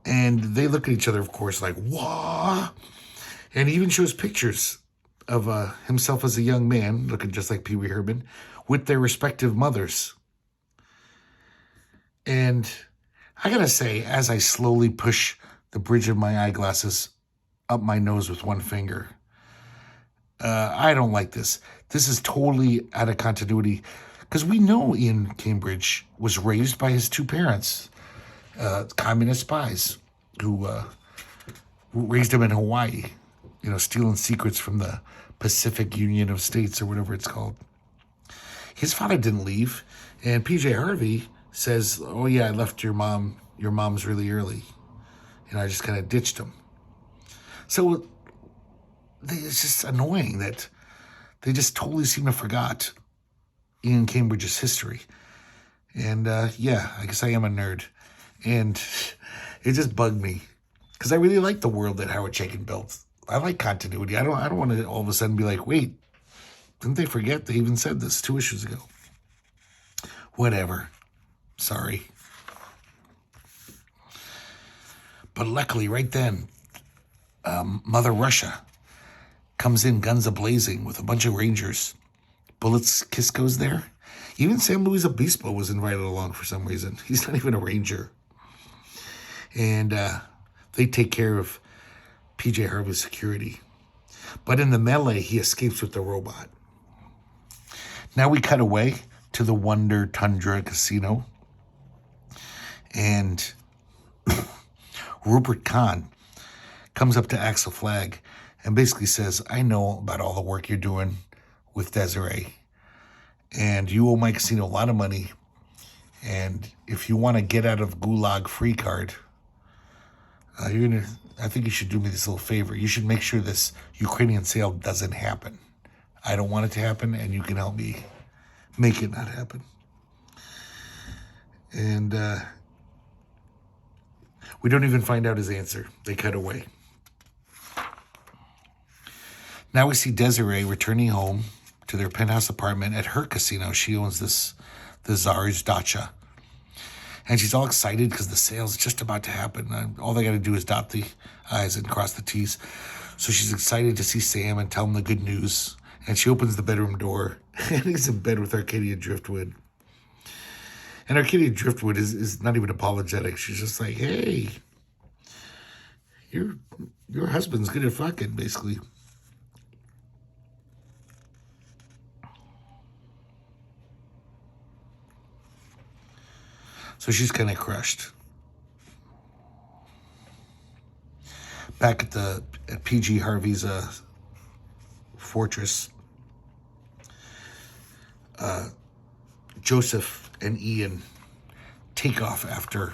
And they look at each other, of course, like, what? And he even shows pictures of himself as a young man, looking just like Pee Wee Herman, with their respective mothers. And I gotta say, as I slowly push the bridge of my eyeglasses up my nose with one finger, I don't like this. This is totally out of continuity, because we know Ian Cambridge was raised by his two parents, communist spies who raised him in Hawaii, stealing secrets from the Pacific Union of States or whatever it's called. His father didn't leave, and PJ Harvey says, oh yeah, I left your mom's really early. I just kind of ditched him. So it's just annoying that they just totally seem to forgot Ian Cambridge's history. And yeah, I guess I am a nerd. And it just bugged me, because I really like the world that Howard Chaykin built. I like continuity. I don't want to all of a sudden be like, wait, didn't they forget they even said this 2 issues ago? Whatever. Sorry. But luckily, right then, Mother Russia comes in guns a-blazing with a bunch of Rangers. Bullets Kisko's there. Even San Luis Obispo was invited along for some reason. He's not even a Ranger. And they take care of PJ Harvey's security. But in the melee, he escapes with the robot. Now we cut away to the Wonder Tundra Casino. And Rupert Kahn comes up to Axel Flagg and basically says, I know about all the work you're doing with Desiree, and you owe my casino a lot of money. And if you want to get out of Gulag free card, I think you should do me this little favor. You should make sure this Ukrainian sale doesn't happen. I don't want it to happen, and you can help me make it not happen. And we don't even find out his answer. They cut away. Now we see Desiree returning home to their penthouse apartment at her casino. She owns the Tsar's Dacha. And she's all excited because the sale's just about to happen. All they got to do is dot the I's and cross the T's. So she's excited to see Sam and tell him the good news. And she opens the bedroom door, and he's in bed with Arcadia Driftwood. And Arcadia Driftwood is not even apologetic. She's just like, hey, your husband's good at fucking, basically. So she's kind of crushed. Back at PG Harvey's fortress, Joseph and Ian take off after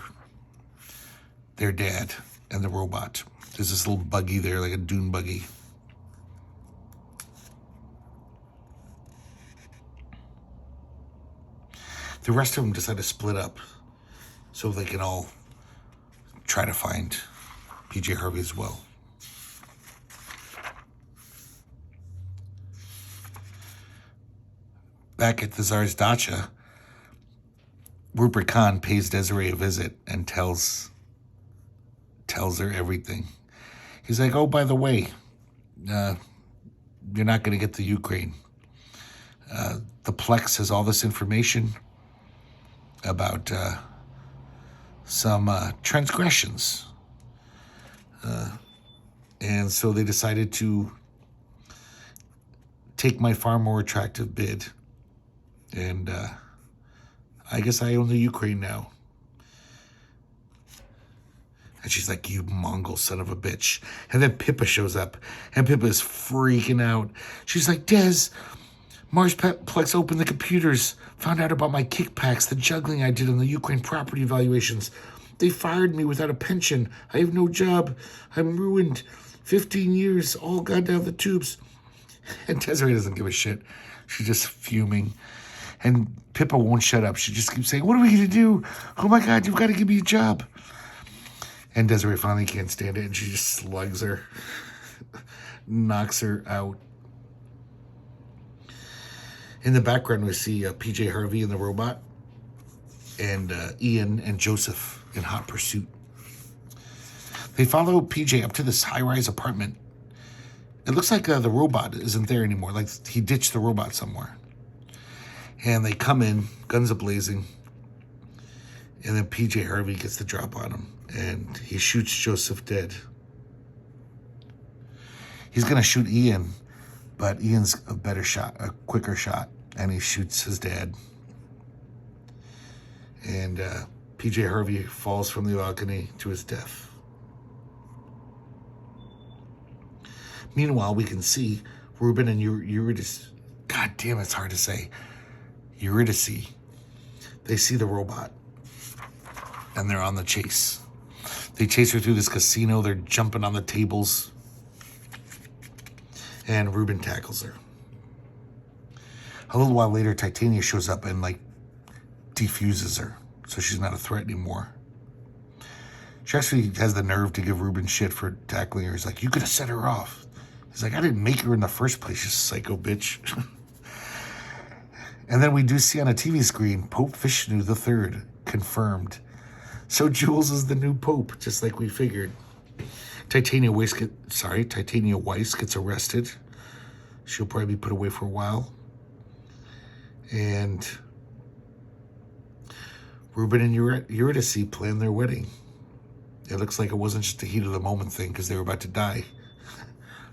their dad and the robot. There's this little buggy there, like a dune buggy. The rest of them decide to split up so they can all try to find PJ Harvey as well. Back at the Tsar's Dacha, Rupert Kahn pays Desiree a visit and tells her everything. He's like, oh, by the way, you're not going to get the Ukraine. The Plex has all this information about some transgressions. And so they decided to take my far more attractive bid. And I guess I own the Ukraine now. And she's like, you Mongol son of a bitch. And then Pippa shows up. And Pippa is freaking out. She's like, Des, Mars Plex opened the computers, found out about my kickbacks, the juggling I did on the Ukraine property valuations. They fired me without a pension. I have no job. I'm ruined. 15 years, all gone down the tubes. And Desiree doesn't give a shit. She's just fuming. And Pippa won't shut up. She just keeps saying, what are we going to do? Oh my God, you've got to give me a job. And Desiree finally can't stand it, and she just slugs her. Knocks her out. In the background, we see PJ Harvey and the robot, and Ian and Joseph in hot pursuit. They follow PJ up to this high-rise apartment. It looks like the robot isn't there anymore, like he ditched the robot somewhere. And they come in, guns a-blazing, and then PJ Harvey gets the drop on him, and he shoots Joseph dead. He's going to shoot Ian, but Ian's a better shot, a quicker shot, and he shoots his dad. And PJ Harvey falls from the balcony to his death. Meanwhile, we can see Rueben and Eurydice. God damn, it's hard to say. Eurydice. They see the robot, and they're on the chase. They chase her through this casino. They're jumping on the tables. And Rueben tackles her. A little while later, Titania shows up and, defuses her. So she's not a threat anymore. She actually has the nerve to give Rueben shit for tackling her. He's like, you could have set her off. He's like, I didn't make her in the first place, you psycho bitch. And then we do see on a TV screen, Pope Vishnu III, confirmed. So Jules is the new Pope, just like we figured. Titania Weiss gets arrested. She'll probably be put away for a while. And Rueben and Eurydice plan their wedding. It looks like it wasn't just a heat of the moment thing because they were about to die.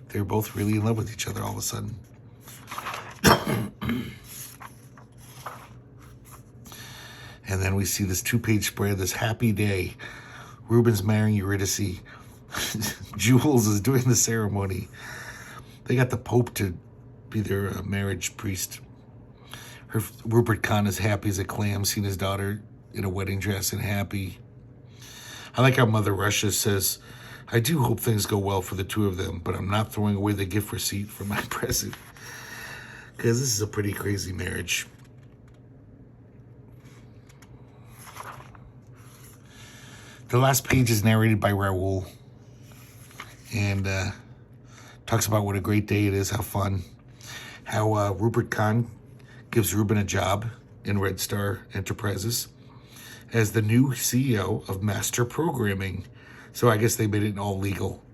They were both really in love with each other all of a sudden. And then we see this 2-page spread, this happy day. Ruben's marrying Eurydice. Jules is doing the ceremony. They got the Pope to be their marriage priest. Rupert Kahn is happy as a clam, seeing his daughter in a wedding dress and happy. I like how Mother Russia says, I do hope things go well for the two of them, but I'm not throwing away the gift receipt for my present. Because this is a pretty crazy marriage. The last page is narrated by Raoul. And talks about what a great day it is, how fun. How Rupert Kahn gives Ruben a job in Red Star Enterprises as the new CEO of Master Programming. So I guess they made it all legal.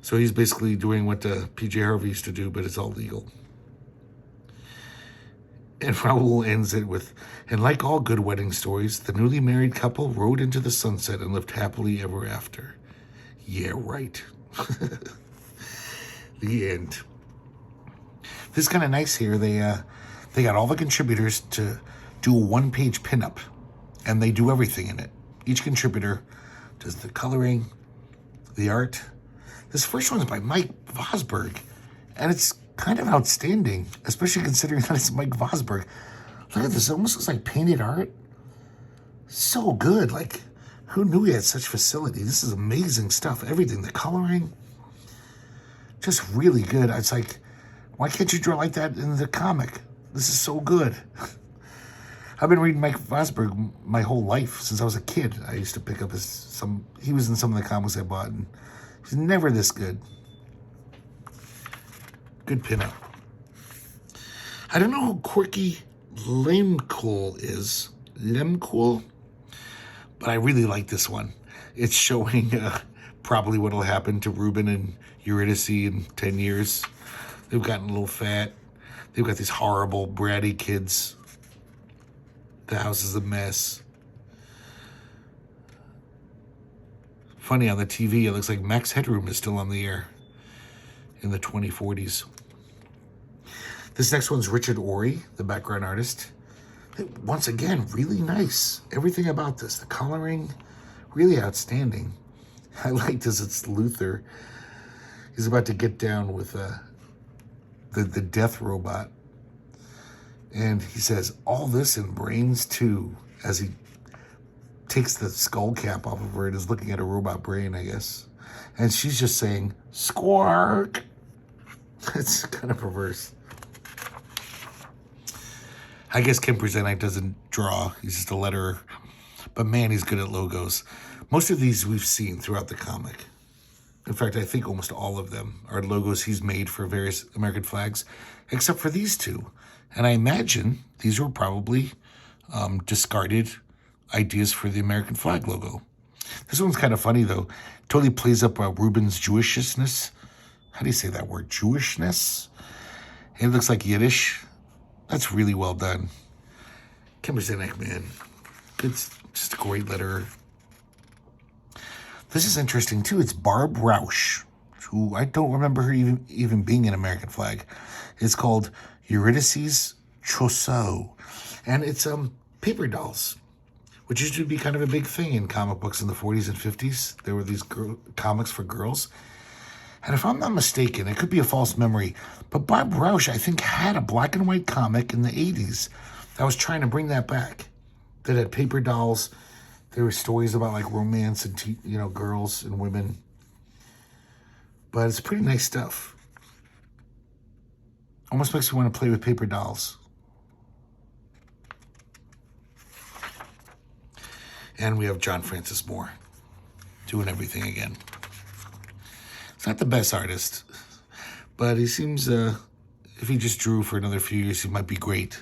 So he's basically doing what PJ Harvey used to do, but it's all legal. And Raoul ends it with, and like all good wedding stories, the newly married couple rode into the sunset and lived happily ever after. Yeah, right. The end. This is kind of nice here. They got all the contributors to do a 1-page pinup, and they do everything in it. Each contributor does the coloring, the art. This first one's by Mike Vosberg, and it's kind of outstanding, especially considering that it's Mike Vosberg. Look at this. It almost looks like painted art. So good. Who knew he had such facility? This is amazing stuff. Everything, the coloring, just really good. It's like, why can't you draw like that in the comic? This is so good. I've been reading Mike Vosberg my whole life since I was a kid. I used to pick up he was in some of the comics I bought, and he's never this good. Good pinup. I don't know who Quirky Lemcool is. Lemcool? But I really like this one. It's showing probably what will happen to Ruben and Eurydice in 10 years. They've gotten a little fat. They've got these horrible, bratty kids. The house is a mess. Funny, on the TV, it looks like Max Headroom is still on the air in the 2040s. This next one's Richard Ory, the background artist. Once again, really nice. Everything about this, the coloring, really outstanding. I like this. It's Luther. He's about to get down with the death robot. And he says, all this and brains too, as he takes the skull cap off of her and is looking at a robot brain, I guess. And she's just saying, squark. It's kind of perverse. I guess Ken Preseniak doesn't draw. He's just a letterer. But man, he's good at logos. Most of these we've seen throughout the comic. In fact, I think almost all of them are logos he's made for various American flags, except for these two. And I imagine these were probably discarded ideas for the American flag logo. This one's kind of funny, though. Totally plays up Ruben's Jewishness. How do you say that word? Jewishness? It looks like Yiddish. That's really well done. Ken Preseniak, man. It's just a great letterer. This is interesting, too. It's Barb Rausch, who I don't remember her even being an American flag. It's called Eurydice's Trousseau. And it's paper dolls, which used to be kind of a big thing in comic books in the 40s and 50s. There were these comics for girls. And if I'm not mistaken, it could be a false memory, but Barb Rausch, I think, had a black and white comic in the 80s that was trying to bring that back, that had paper dolls. There were stories about like romance and girls and women. But it's pretty nice stuff. Almost makes me want to play with paper dolls. And we have John Francis Moore doing everything again. He's not the best artist, but he seems, if he just drew for another few years, he might be great.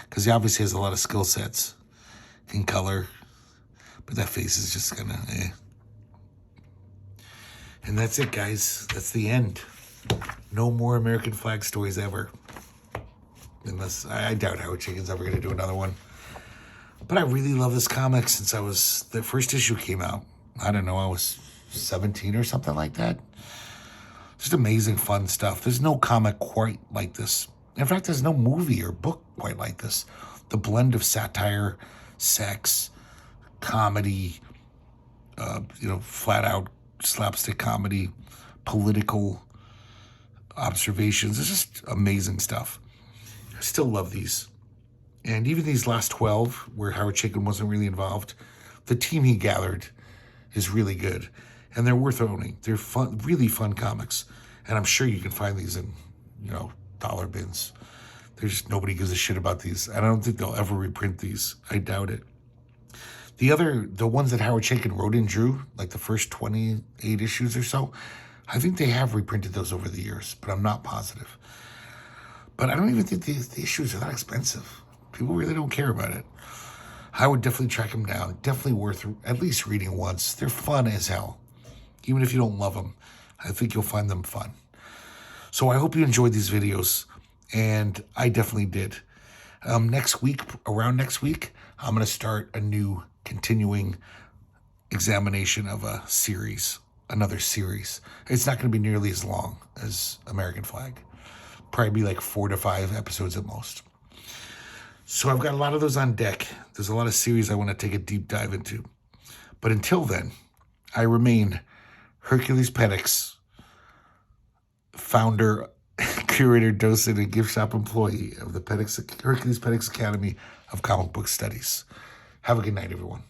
Because he obviously has a lot of skill sets in color. But that face is just kind of, eh. And that's it, guys. That's the end. No more American flag stories ever. Unless, I doubt Howard Chaykin's ever going to do another one. But I really love this comic since the first issue came out. I don't know, I was 17 or something like that. Just amazing, fun stuff. There's no comic quite like this. In fact, there's no movie or book quite like this. The blend of satire, sex, comedy, flat out slapstick comedy, political observations. It's just amazing stuff. I still love these. And even these last 12, where Howard Chaykin wasn't really involved, the team he gathered is really good. And they're worth owning. They're fun, really fun comics. And I'm sure you can find these in, dollar bins. Nobody gives a shit about these. And I don't think they'll ever reprint these. I doubt it. The ones that Howard Chaykin wrote and drew, like the first 28 issues or so, I think they have reprinted those over the years, but I'm not positive. But I don't even think the issues are that expensive. People really don't care about it. I would definitely track them down. Definitely worth at least reading once. They're fun as hell. Even if you don't love them, I think you'll find them fun. So I hope you enjoyed these videos, and I definitely did. Around next week, I'm going to start a new continuing examination of another series. It's not going to be nearly as long as American Flag. Probably be like 4 to 5 episodes at most. So I've got a lot of those on deck. There's a lot of series I want to take a deep dive into. But until then, I remain herculespetix, founder, curator, docent, and gift shop employee of the Herculespetix Academy of Comic Book Studies. Have a good night, everyone.